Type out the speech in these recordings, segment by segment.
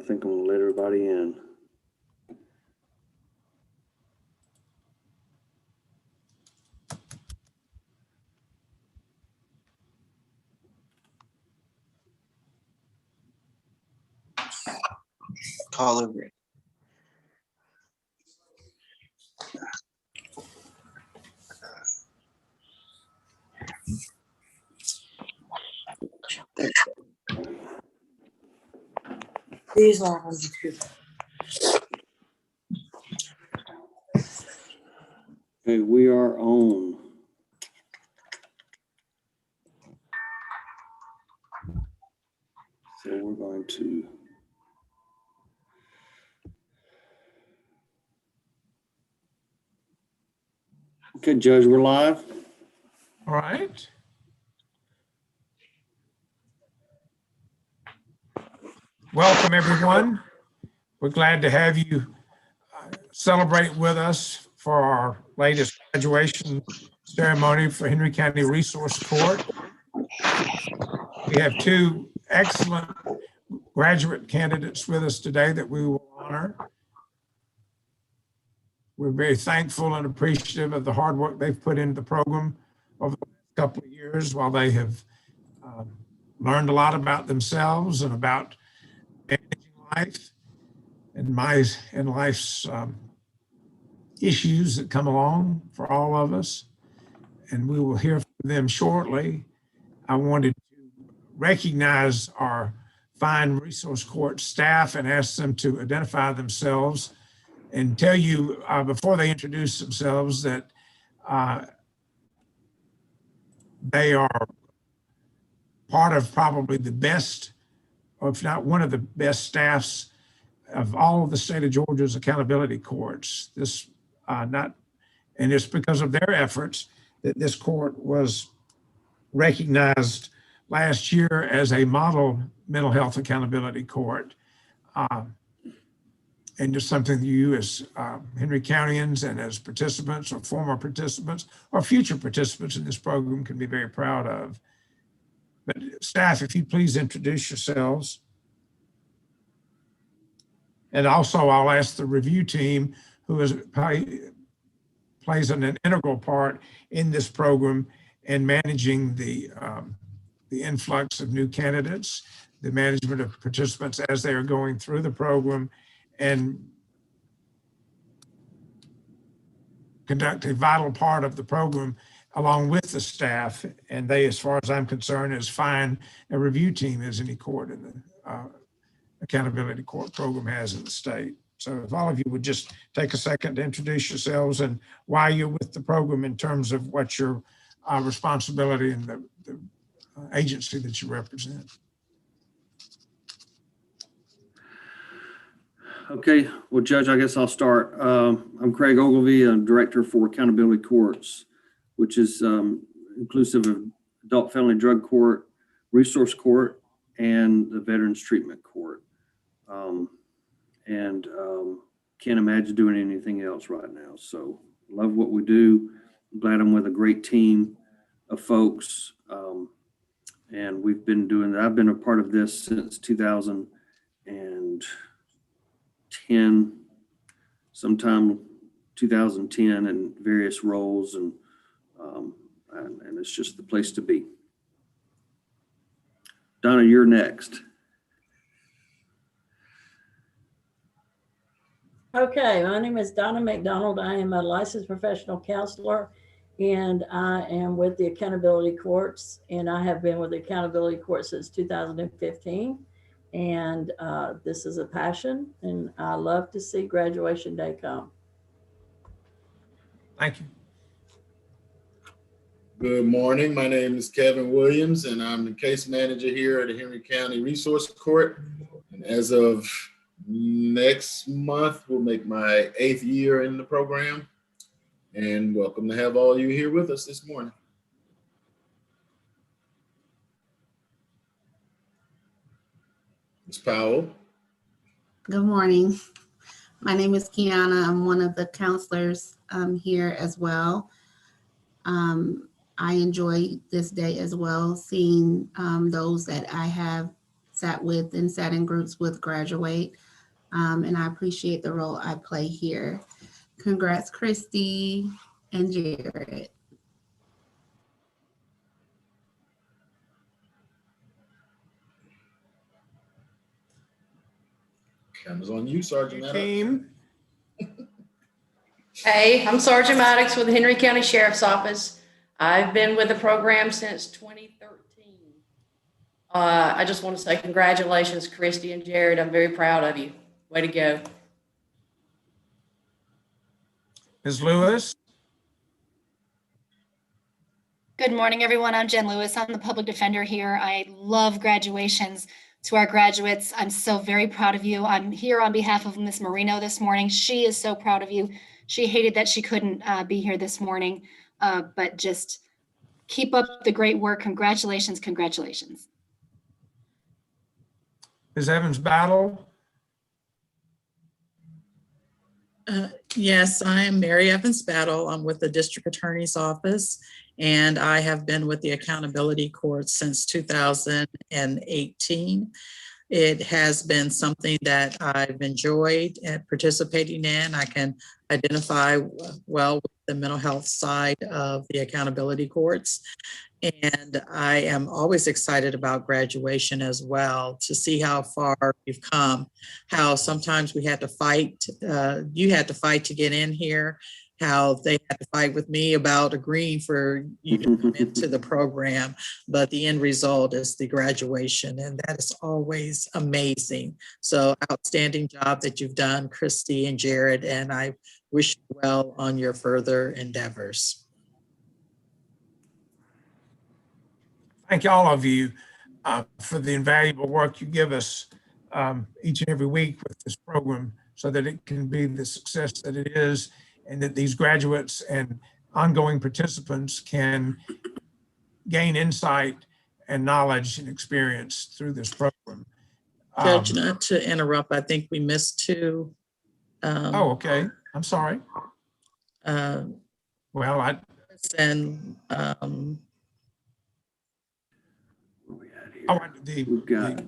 I think I'm gonna let everybody in. Call over it. These are on YouTube. Okay, we are on. So we're going to. Okay, Judge, we're live. All right. Welcome, everyone. We're glad to have you celebrate with us for our latest graduation ceremony for Henry County Resource Court. We have two excellent graduate candidates with us today that we will honor. We're very thankful and appreciative of the hard work they've put into the program over the last couple of years while they have learned a lot about themselves and about managing life and life's issues that come along for all of us. And we will hear from them shortly. I wanted to recognize our fine resource court staff and ask them to identify themselves and tell you before they introduce themselves that they are part of probably the best, or if not one of the best staffs of all of the state of Georgia's accountability courts. And it's because of their efforts that this court was recognized last year as a model mental health accountability court. And just something that you as Henry Countyans and as participants or former participants or future participants in this program can be very proud of. But staff, if you please introduce yourselves. And also I'll ask the review team who plays an integral part in this program in managing the influx of new candidates, the management of participants as they are going through the program, and conduct a vital part of the program along with the staff. And they, as far as I'm concerned, as fine a review team as any court in the accountability court program has in the state. So if all of you would just take a second to introduce yourselves and why you're with the program in terms of what your responsibility and the agency that you represent. Okay, well, Judge, I guess I'll start. I'm Craig Ogilvie, I'm Director for Accountability Courts, which is inclusive of Adult Felony Drug Court, Resource Court, and the Veterans Treatment Court. Can't imagine doing anything else right now. So love what we do. I'm glad I'm with a great team of folks. And we've been doing that. I've been a part of this since 2010, sometime 2010 in various roles. And it's just the place to be. Donna, you're next. Okay, my name is Donna McDonald. I am a licensed professional counselor, and I am with the accountability courts, and I have been with the accountability court since 2015. And this is a passion, and I love to see graduation day come. Thank you. Good morning. My name is Kevin Williams, and I'm the case manager here at the Henry County Resource Court. And as of next month, we'll make my 8th year in the program. And welcome to have all you here with us this morning. Ms. Powell. Good morning. My name is Kiana. I'm one of the counselors here as well. I enjoy this day as well, seeing those that I have sat with and sat in groups with graduate. And I appreciate the role I play here. Congrats, Kristi and Jared. Camera's on you, Sergeant Maddox. Team, Hey, I'm Sergeant Maddox with the Henry County Sheriff's Office. I've been with the program since 2013. I just want to say congratulations, Kristi and Jared. I'm very proud of you. Way to go. Ms. Lewis. Good morning, everyone. I'm Jen Lewis. I'm the public defender here. I love graduations. To our graduates, I'm so very proud of you. I'm here on behalf of Ms. Marino this morning. She is so proud of you. She hated that she couldn't be here this morning, but just keep up the great work. Congratulations, congratulations. Ms. Evans Battle. Yes, I am Mary Evans Battle. I'm with the District Attorney's Office, and I have been with the Accountability Court since 2018. It has been something that I've enjoyed participating in. I can identify well with the mental health side of the accountability courts. And I am always excited about graduation as well, to see how far we've come, how sometimes we had to fight. You had to fight to get in here, how they had to fight with me about agreeing for you to come into the program. But the end result is the graduation, and that is always amazing. So outstanding job that you've done, Kristi and Jared, and I wish you well on your further endeavors. Thank all of you for the invaluable work you give us each and every week with this program, so that it can be the success that it is, and that these graduates and ongoing participants can gain insight and knowledge and experience through this program. Judge, not to interrupt, I think we missed two. Oh, okay. I'm sorry. Well, And We've got the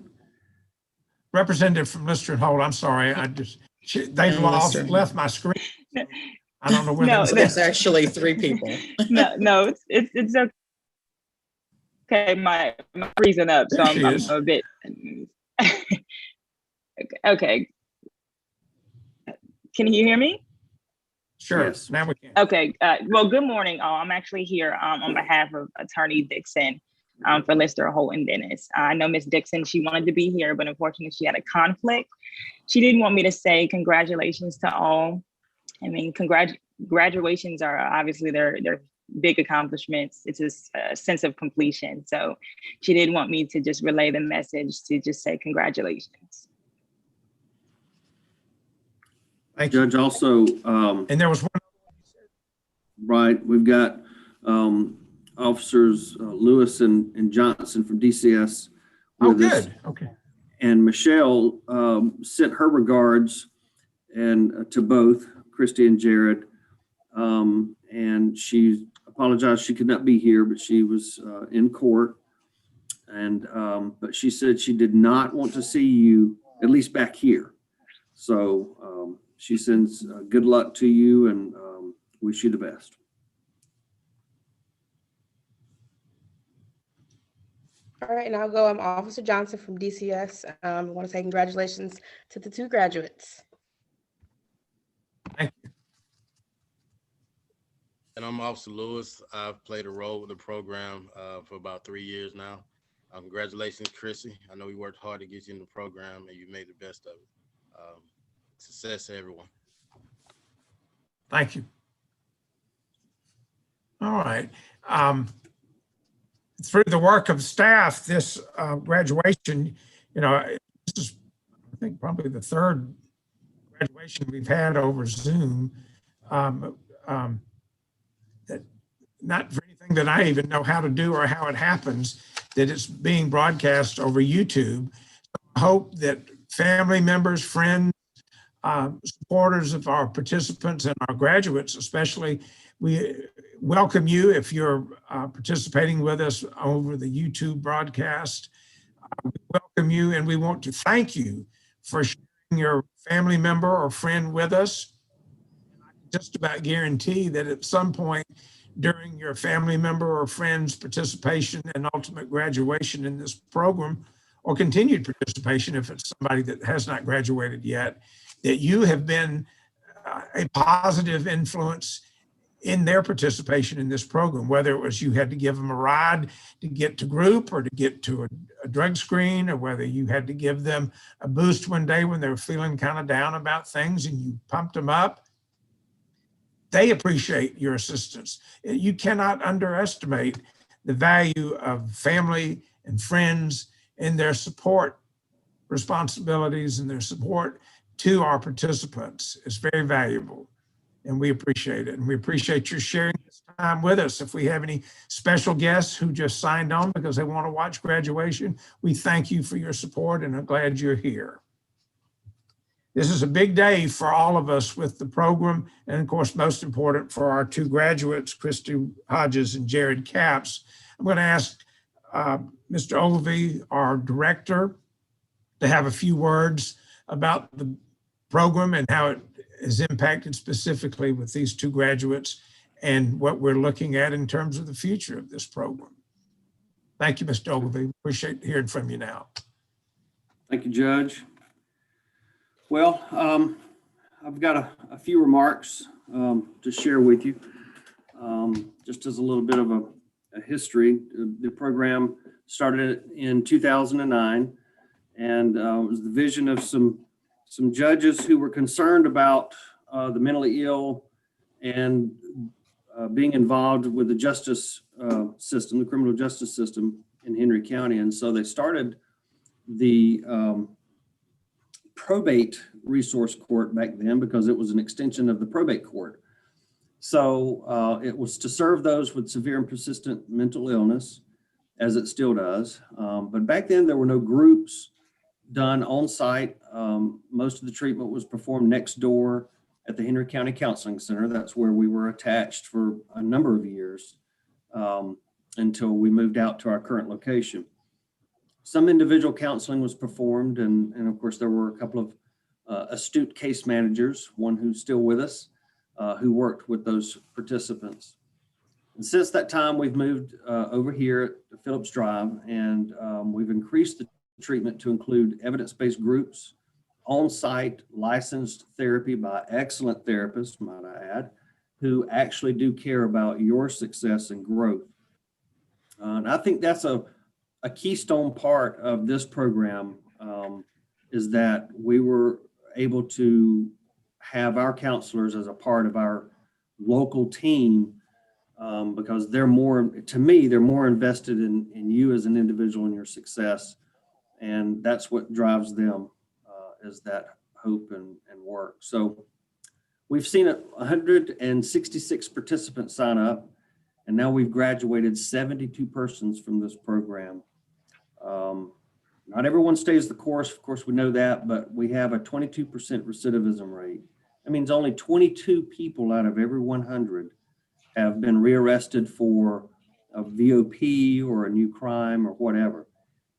representative from Lister and Holt, I'm sorry. They've Lister. left my screen. I don't know where No, there's actually three people. no, it's okay. My freezing up, so There she I'm is. a bit. Okay. Can you hear me? Sure, Yes. now we can. Okay. Well, good morning. I'm actually here on behalf of Attorney Dixon for Lister, Holt, and Dennis. I know Ms. Dixon, she wanted to be here, but unfortunately she had a conflict. She didn't want me to say congratulations to all. I mean, graduations are obviously they're big accomplishments. It's a sense of completion. So she did want me to just relay the message to just say congratulations. Thank you. Judge also, And there was one. right, we've got officers Lewis and Johnson from DCS Oh, with us. good. Okay. And Michelle sent her regards and to both Kristi and Jared. And she apologized she could not be here, but she was in court. And but she said she did not want to see you, at least back here. So she sends good luck to you and wish you the best. All right, and I'll go. I'm Officer Johnson from DCS. I want to say congratulations to the two graduates. Thank you. And I'm Officer Lewis. I've played a role with the program for about 3 years now. Congratulations, Kristi. I know we worked hard to get you in the program and you made the best of it. Success to everyone. Thank you. All right. Through the work of staff, this graduation, this is, I think, probably the third graduation we've had over Zoom. That not for anything that I even know how to do or how it happens, that it's being broadcast over YouTube. I hope that family members, friends, supporters of our participants and our graduates especially, we welcome you if you're participating with us over the YouTube broadcast. We welcome you, and we want to thank you for sharing your family member or friend with us. I can just about guarantee that at some point during your family member or friend's participation and ultimate graduation in this program, or continued participation if it's somebody that has not graduated yet, that you have been a positive influence in their participation in this program, whether it was you had to give them a ride to get to group or to get to a drug screen, or whether you had to give them a boost one day when they were feeling kind of down about things and you pumped them up. They appreciate your assistance. You cannot underestimate the value of family and friends and their support responsibilities and their support to our participants. Is very valuable, and we appreciate it. And we appreciate your sharing this time with us. If we have any special guests who just signed on because they want to watch graduation, we thank you for your support and are glad you're here. This is a big day for all of us with the program, and of course, most important for our two graduates, Kristi Hodges and Jared Capps. I'm going to ask Mr. Ogilvie, our director, to have a few words about the program and how it is impacted specifically with these two graduates and what we're looking at in terms of the future of this program. Thank you, Mr. Ogilvie. Appreciate hearing from you now. Thank you, Judge. Well, I've got a few remarks to share with you. Just as a little bit of a history, the program started in 2009, and it was the vision of some judges who were concerned about the mentally ill and being involved with the justice system, the criminal justice system in Henry County. And so they started the probate resource court back then because it was an extension of the probate court. So it was to serve those with severe and persistent mental illness, as it still does. But back then there were no groups done on site. Most of the treatment was performed next door at the Henry County Counseling Center. That's where we were attached for a number of years until we moved out to our current location. Some individual counseling was performed, and of course there were a couple of astute case managers, one who's still with us, who worked with those participants. And since that time, we've moved over here to Phillips Drive, and we've increased the treatment to include evidence-based groups, on-site licensed therapy by excellent therapists, might I add, who actually do care about your success and growth. And I think that's a keystone part of this program, is that we were able to have our counselors as a part of our local team, because they're more, to me, they're more invested in you as an individual and your success. And that's what drives them, is that hope and work. So we've seen 166 participants sign up, and now we've graduated 72 persons from this program. Not everyone stays the course, of course we know that, but we have a 22% recidivism rate. That means only 22 people out of every 100 have been rearrested for a VOP or a new crime or whatever.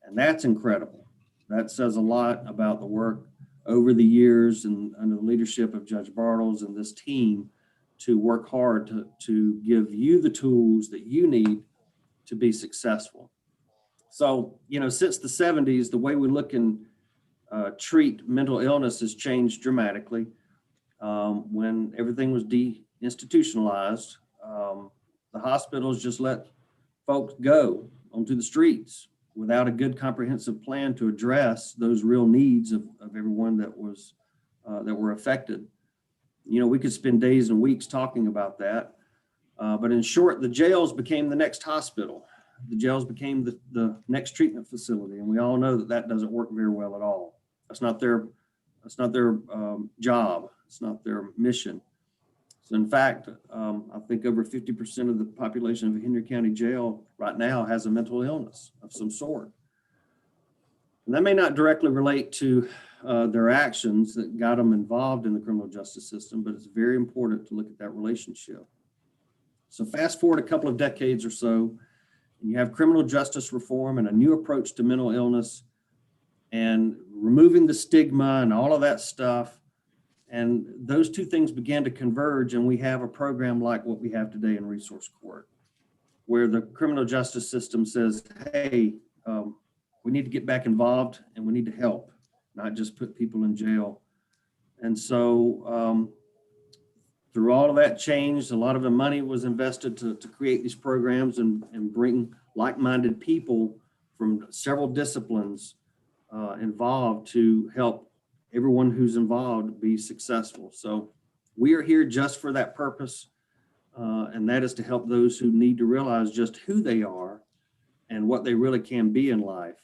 And that's incredible. That says a lot about the work over the years and under the leadership of Judge Bartles and this team to work hard to give you the tools that you need to be successful. So, you know, since the 70s, the way we look and treat mental illness has changed dramatically. When everything was deinstitutionalized, the hospitals just let folks go onto the streets without a good comprehensive plan to address those real needs of everyone that was that were affected. You know, we could spend days and weeks talking about that, but in short, the jails became the next hospital. The jails became the next treatment facility, and we all know that that doesn't work very well at all. That's not their job. It's not their mission. So in fact, I think over 50% of the population of Henry County Jail right now has a mental illness of some sort. And that may not directly relate to their actions that got them involved in the criminal justice system, but it's very important to look at that relationship. So fast forward a couple of decades or so, and you have criminal justice reform and a new approach to mental illness and removing the stigma and all of that stuff. And those two things began to converge, and we have a program like what we have today in Resource Court, where the criminal justice system says, hey, we need to get back involved and we need to help, not just put people in jail. And so through all of that change, a lot of the money was invested to create these programs and bring like-minded people from several disciplines involved to help everyone who's involved be successful. So we are here just for that purpose, and that is to help those who need to realize just who they are and what they really can be in life,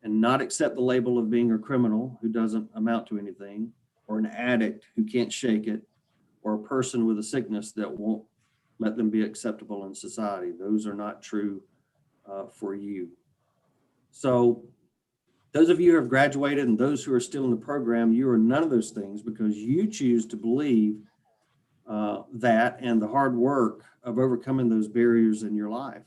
and not accept the label of being a criminal who doesn't amount to anything, or an addict who can't shake it, or a person with a sickness that won't let them be acceptable in society. Those are not true for you. So those of you who have graduated and those who are still in the program, you are none of those things because you choose to believe that and the hard work of overcoming those barriers in your life.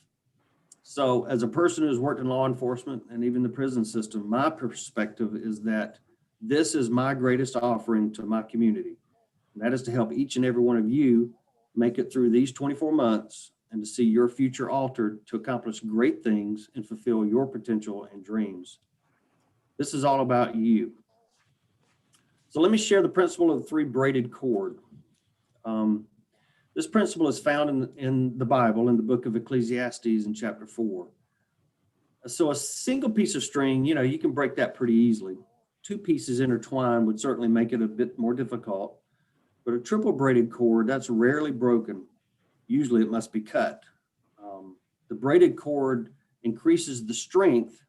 So as a person who's worked in law enforcement and even the prison system, my perspective is that this is my greatest offering to my community. And that is to help each and every one of you make it through these 24 months and to see your future altered to accomplish great things and fulfill your potential and dreams. This is all about you. So let me share the principle of the three braided cord. This principle is found in the Bible, in the book of Ecclesiastes in chapter 4. So a single piece of string, you can break that pretty easily. Two pieces intertwined would certainly make it a bit more difficult, but a triple braided cord, that's rarely broken. Usually it must be cut. The braided cord increases the strength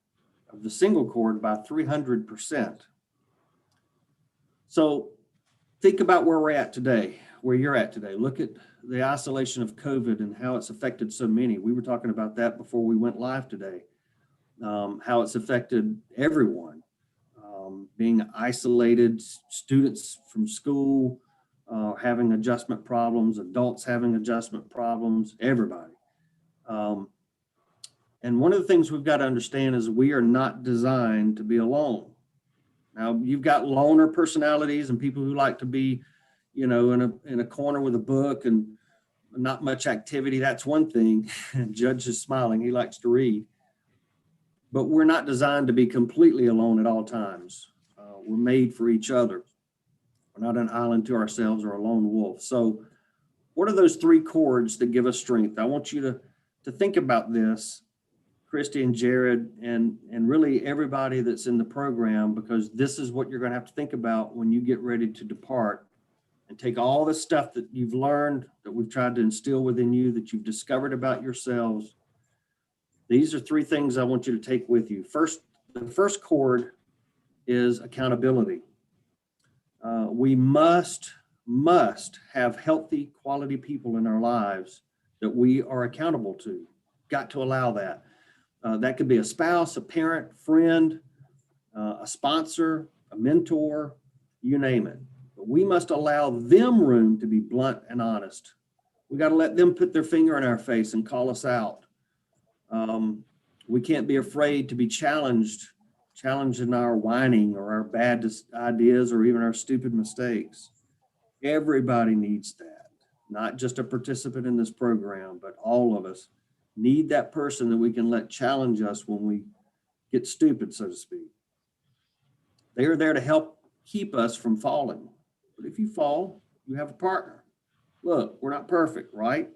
of the single cord by 300%. So think about where we're at today, where you're at today. Look at the isolation of COVID and how it's affected so many. We were talking about that before we went live today, how it's affected everyone, being isolated, students from school having adjustment problems, adults having adjustment problems, everybody. And one of the things we've got to understand is we are not designed to be alone. Now, you've got loner personalities and people who like to be, in a corner with a book and not much activity. That's one thing. Judge is smiling. He likes to read. But we're not designed to be completely alone at all times. We're made for each other. We're not an island to ourselves or a lone wolf. So what are those three cords that give us strength? I want you to think about this, Kristi and Jared, and really everybody that's in the program, because this is what you're going to have to think about when you get ready to depart and take all the stuff that you've learned, that we've tried to instill within you, that you've discovered about yourselves. These are three things I want you to take with you. First, the first cord is accountability. We must have healthy, quality people in our lives that we are accountable to. Got to allow that. That could be a spouse, a parent, friend, a sponsor, a mentor, you name it. But we must allow them room to be blunt and honest. We got to let them put their finger in our face and call us out. We can't be afraid to be challenged in our whining or our bad ideas or even our stupid mistakes. Everybody needs that, not just a participant in this program, but all of us need that person that we can let challenge us when we get stupid, so to speak. They are there to help keep us from falling. But if you fall, you have a partner. Look, we're not perfect, right?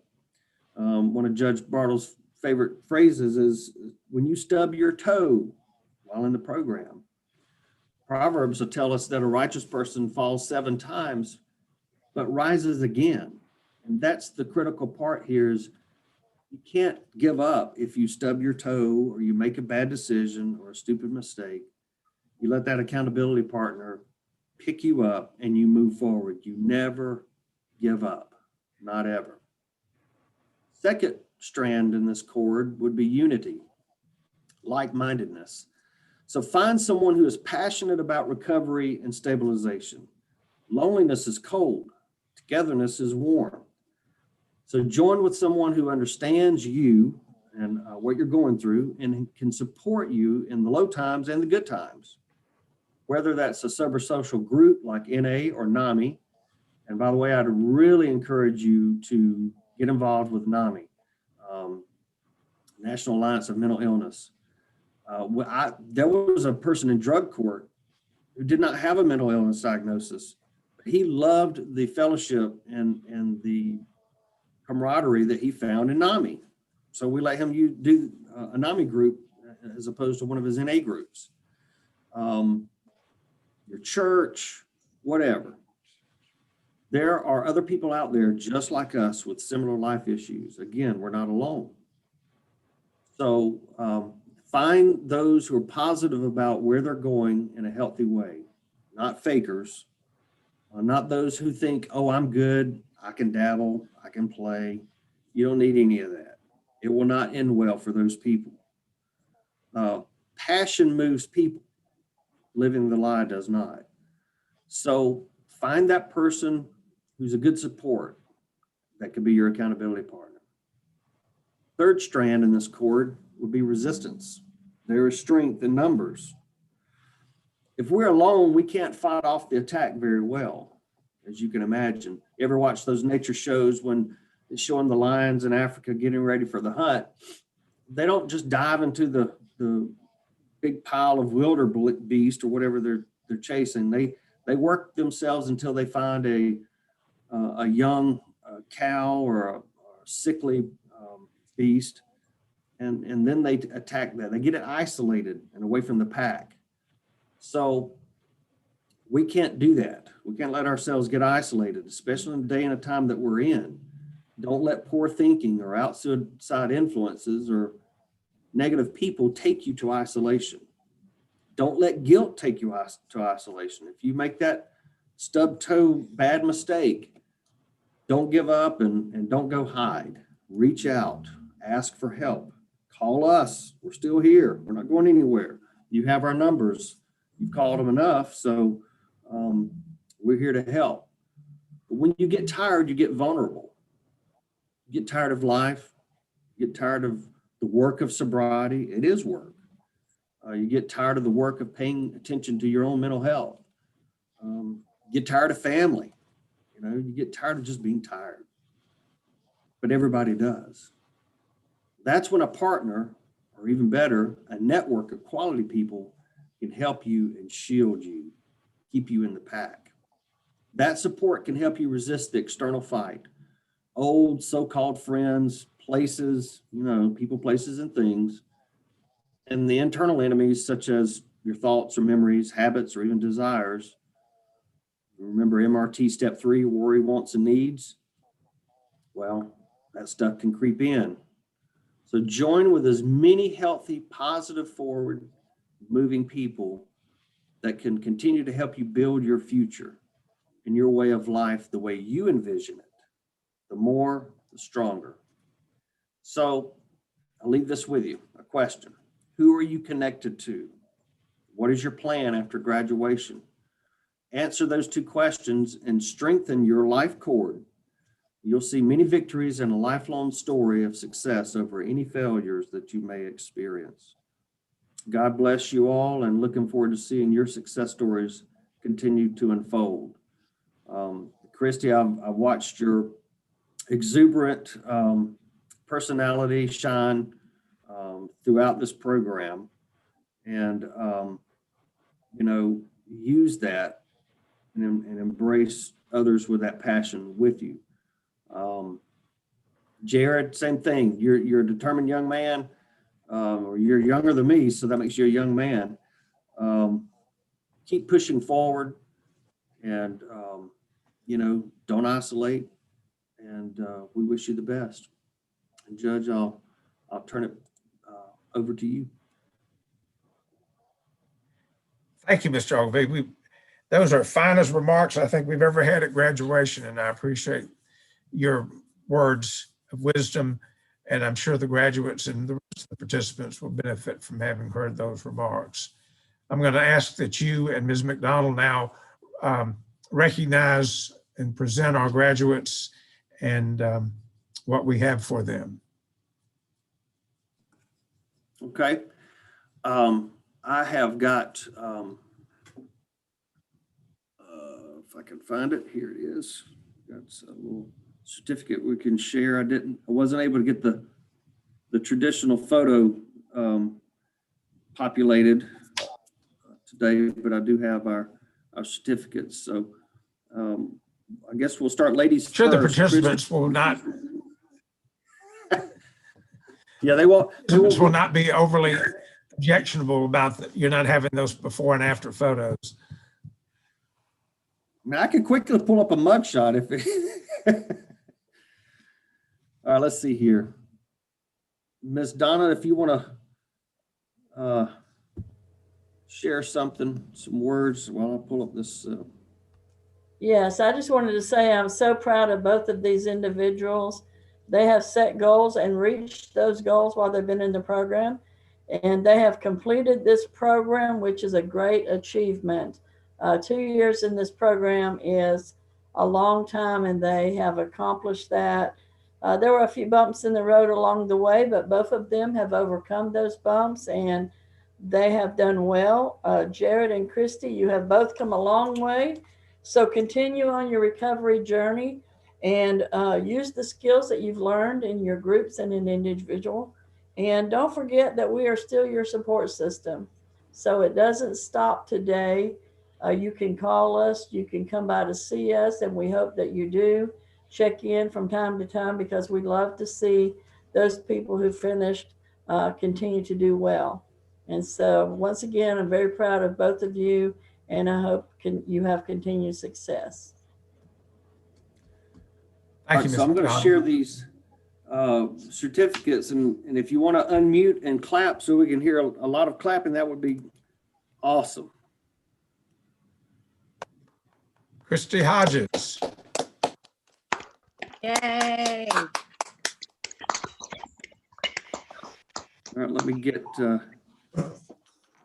One of Judge Bartle's favorite phrases is, when you stub your toe while in the program. Proverbs will tell us that a righteous person falls 7 times, but rises again. And that's the critical part here is you can't give up if you stub your toe or you make a bad decision or a stupid mistake. You let that accountability partner pick you up and you move forward. You never give up, not ever. Second strand in this cord would be unity, like-mindedness. So find someone who is passionate about recovery and stabilization. Loneliness is cold, togetherness is warm. So join with someone who understands you and what you're going through, and can support you in the low times and the good times, whether that's a sober social group like NA or NAMI. And by the way, I'd really encourage you to get involved with NAMI, National Alliance of Mental Illness. There was a person in drug court who did not have a mental illness diagnosis. He loved the fellowship and the camaraderie that he found in NAMI. So we let him do a NAMI group as opposed to one of his NA groups. Your church, whatever. There are other people out there just like us with similar life issues. Again, we're not alone. So find those who are positive about where they're going in a healthy way, not fakers, not those who think, oh, I'm good, I can dabble, I can play. You don't need any of that. It will not end well for those people. Passion moves people. Living the lie does not. So find that person who's a good support that could be your accountability partner. Third strand in this cord would be resistance. There is strength in numbers. If we're alone, we can't fight off the attack very well, as you can imagine. You ever watch those nature shows when it's showing the lions in Africa getting ready for the hunt? They don't just dive into the big pile of wildebeest or whatever they're chasing. They work themselves until they find a young cow or a sickly beast, and then they attack that. They get it isolated and away from the pack. So we can't do that. We can't let ourselves get isolated, especially in the day and a time that we're in. Don't let poor thinking or outside influences or negative people take you to isolation. Don't let guilt take you to isolation. If you make that stub toe bad mistake, don't give up and don't go hide. Reach out, ask for help, call us. We're still here. We're not going anywhere. You have our numbers. You've called them enough. So we're here to help. But when you get tired, you get vulnerable. You get tired of life. You get tired of the work of sobriety. It is work. You get tired of the work of paying attention to your own mental health. Get tired of family. You get tired of just being tired. But everybody does. That's when a partner, or even better, a network of quality people can help you and shield you, keep you in the pack. That support can help you resist the external fight. Old so-called friends, places, people, places, and things, and the internal enemies such as your thoughts or memories, habits, or even desires. Remember MRT step 3, worry, wants, and needs? Well, that stuff can creep in. So join with as many healthy, positive, forward moving people that can continue to help you build your future and your way of life the way you envision it. The more, the stronger. So I'll leave this with you, a question. Who are you connected to? What is your plan after graduation? Answer those 2 questions and strengthen your life cord. You'll see many victories and a lifelong story of success over any failures that you may experience. God bless you all, and looking forward to seeing your success stories continue to unfold. Kristi, I've watched your exuberant personality shine throughout this program, and use that and embrace others with that passion with you. Jared, same thing. You're a determined young man, or you're younger than me, so that makes you a young man. Keep pushing forward, and don't isolate. And we wish you the best. And Judge, I'll turn it over to you. Thank you, Mr. Ogilvie. Those are finest remarks I think we've ever had at graduation, and I appreciate your words of wisdom, and I'm sure the graduates and the rest of the participants will benefit from having heard those remarks. I'm going to ask that you and Ms. McDonald now recognize and present our graduates and what we have for them. Okay. I have got, if I can find it, here it is. Got a little certificate we can share. I wasn't able to get the traditional photo populated today, but I do have our certificates. So I guess we'll start ladies Sure, the first. participants will not. Yeah, they won't. Participants will not be overly objectionable about you're not having those before and after photos. I mean, I could quickly pull up a mugshot if it. All right, let's see here. Ms. Donna, if you want to share something, some words while I pull up this. Yes, I just wanted to say I'm so proud of both of these individuals. They have set goals and reached those goals while they've been in the program. And they have completed this program, which is a great achievement. 2 years in this program is a long time, and they have accomplished that. There were a few bumps in the road along the way, but both of them have overcome those bumps, and they have done well. Jared and Kristi, you have both come a long way. So continue on your recovery journey and use the skills that you've learned in your groups and in individual. And don't forget that we are still your support system. So it doesn't stop today. You can call us, you can come by to see us, and we hope that you do check in from time to time, because we love to see those people who finished continue to do well. And so once again, I'm very proud of both of you, and I hope you have continued success. Thank you, So I'm going to share these certificates, and if you want to unmute and clap so we can hear a lot of clapping, that would be awesome. Kristi Hodges. Yay. All right, let me get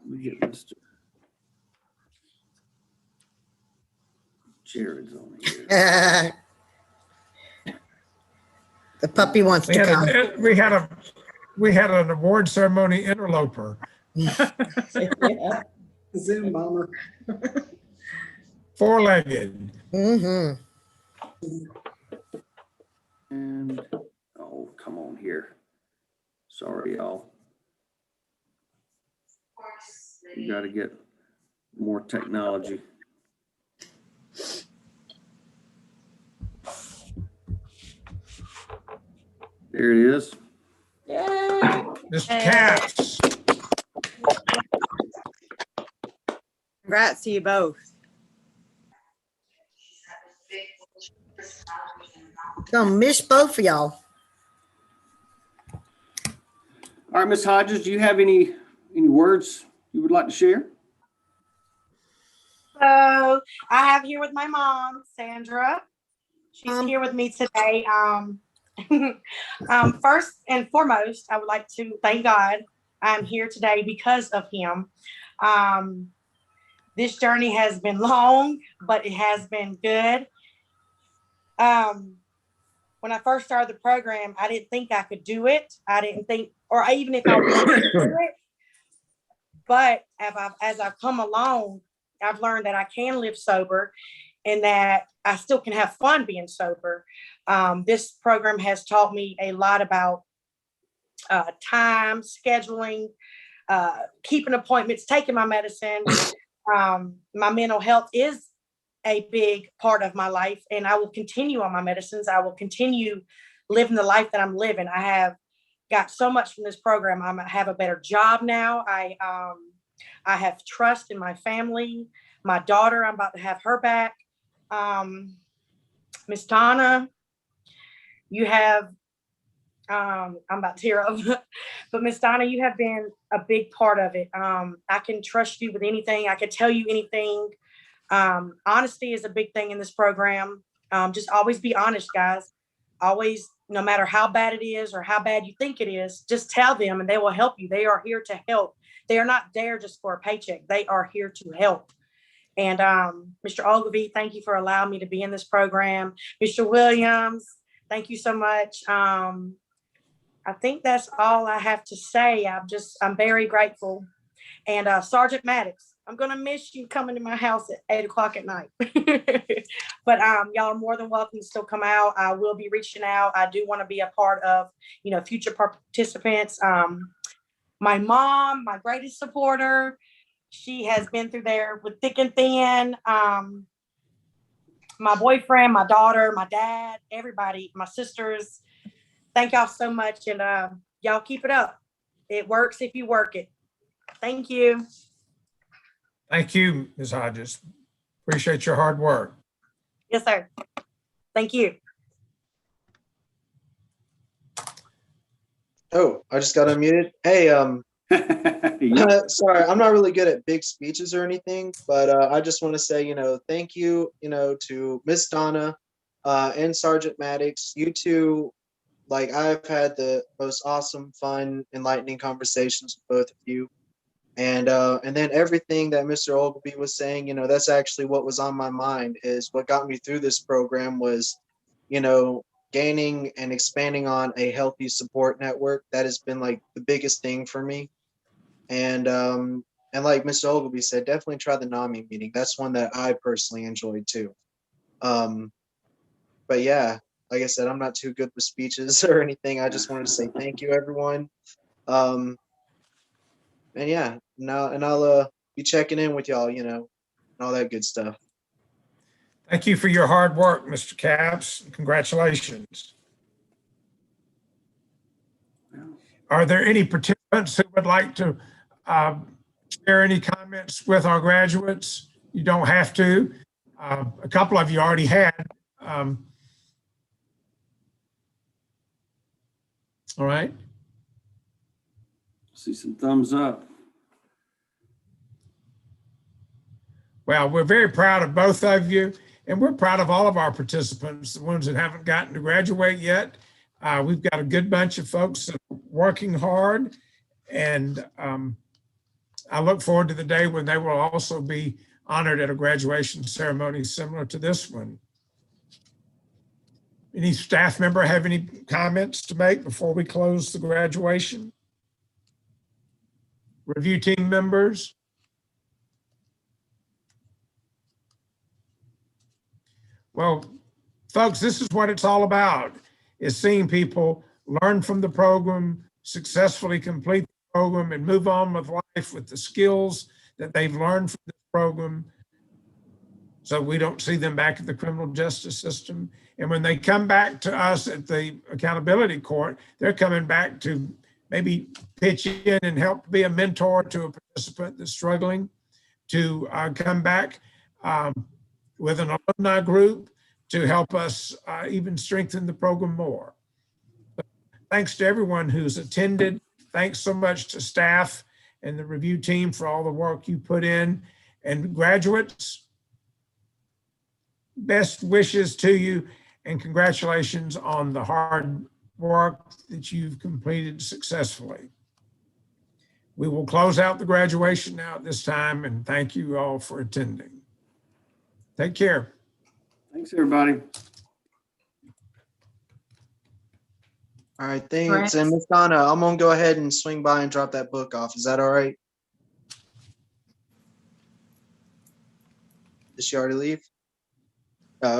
Mr. Jared's on here. The puppy wants to come. We had an award ceremony interloper. Yeah. Zoom bomber. Four-legged. Mm-hmm. And, oh, come on here. Sorry, y'all. You got to get more technology. There it is. Yay. Mr. Katz. Congrats to you both. Gonna miss both of y'all. All right, Ms. Hodges, do you have any words you would like to share? So I have here with my mom, Sandra. She's here with me today. First and foremost, I would like to thank God I'm here today because of him. This journey has been long, but it has been good. When I first started the program, I didn't think I could do it. I didn't think, or even if I wanted to do it. But as I've come along, I've learned that I can live sober and that I still can have fun being sober. This program has taught me a lot about time, scheduling, keeping appointments, taking my medicine. My mental health is a big part of my life, and I will continue on my medicines. I will continue living the life that I'm living. I have got so much from this program. I have a better job now. I have trust in my family. My daughter, I'm about to have her back. Miss Donna, you have, I'm about to tear up, but Miss Donna, you have been a big part of it. I can trust you with anything. I can tell you anything. Honesty is a big thing in this program. Just always be honest, guys. Always, no matter how bad it is or how bad you think it is, just tell them and they will help you. They are here to help. They are not there just for a paycheck. They are here to help. And Mr. Ogilvie, thank you for allowing me to be in this program. Mr. Williams, thank you so much. I I think that's all I have to say. I'm very grateful. And Sergeant Maddox, I'm gonna miss you coming to my house at 8 o'clock at night. But y'all are more than welcome to still come out. I will be reaching out. I do want to be a part of, future participants. My mom, my greatest supporter, she has been through there with thick and thin. My boyfriend, my daughter, my dad, everybody, my sisters. Thank y'all so much, and y'all keep it up. It works if you work it. Thank you. Thank you, Ms. Hodges. Appreciate your hard work. Yes, sir. Thank you. Oh, I just got unmuted. Hey, Yep. sorry, I'm not really good at big speeches or anything, but I just want to say, thank you, to Miss Donna and Sergeant Maddox. You two, like, I've had the most awesome, fun, enlightening conversations with both of you. And then everything that Mr. Ogilvie was saying, that's actually what was on my mind. Is what got me through this program was, gaining and expanding on a healthy support network. That has been like the biggest thing for me. And like Mr. Ogilvie said, definitely try the NAMI meeting. That's one that I personally enjoyed too. But yeah, like I said, I'm not too good with speeches or anything. I just wanted to say thank you, everyone. And yeah, I'll be checking in with y'all, and all that good stuff. Thank you for your hard work, Mr. Capps. Congratulations. Are there any participants who would like to share any comments with our graduates? You don't have to. A couple of you already had. All right. See some thumbs up. Well, we're very proud of both of you, and we're proud of all of our participants, the ones that haven't gotten to graduate yet. We've got a good bunch of folks that are working hard, and I look forward to the day when they will also be honored at a graduation ceremony similar to this one. Any staff member have any comments to make before we close the graduation? Review team members? Well, folks, this is what it's all about, is seeing people learn from the program, successfully complete the program, and move on with life with the skills that they've learned from this program, so we don't see them back at the criminal justice system. And when they come back to us at the accountability court, they're coming back to maybe pitch in and help be a mentor to a participant that's struggling, to come back with an alumni group to help us even strengthen the program more. Thanks to everyone who's attended. Thanks so much to staff and the review team for all the work you put in. And graduates, best wishes to you and congratulations on the hard work that you've completed successfully. We will close out the graduation now at this time, and thank you all for attending. Take care. Thanks, everybody. All right, thanks. And Miss Donna, I'm gonna go ahead and swing by and drop that book off. Is that all right? Did she already leave?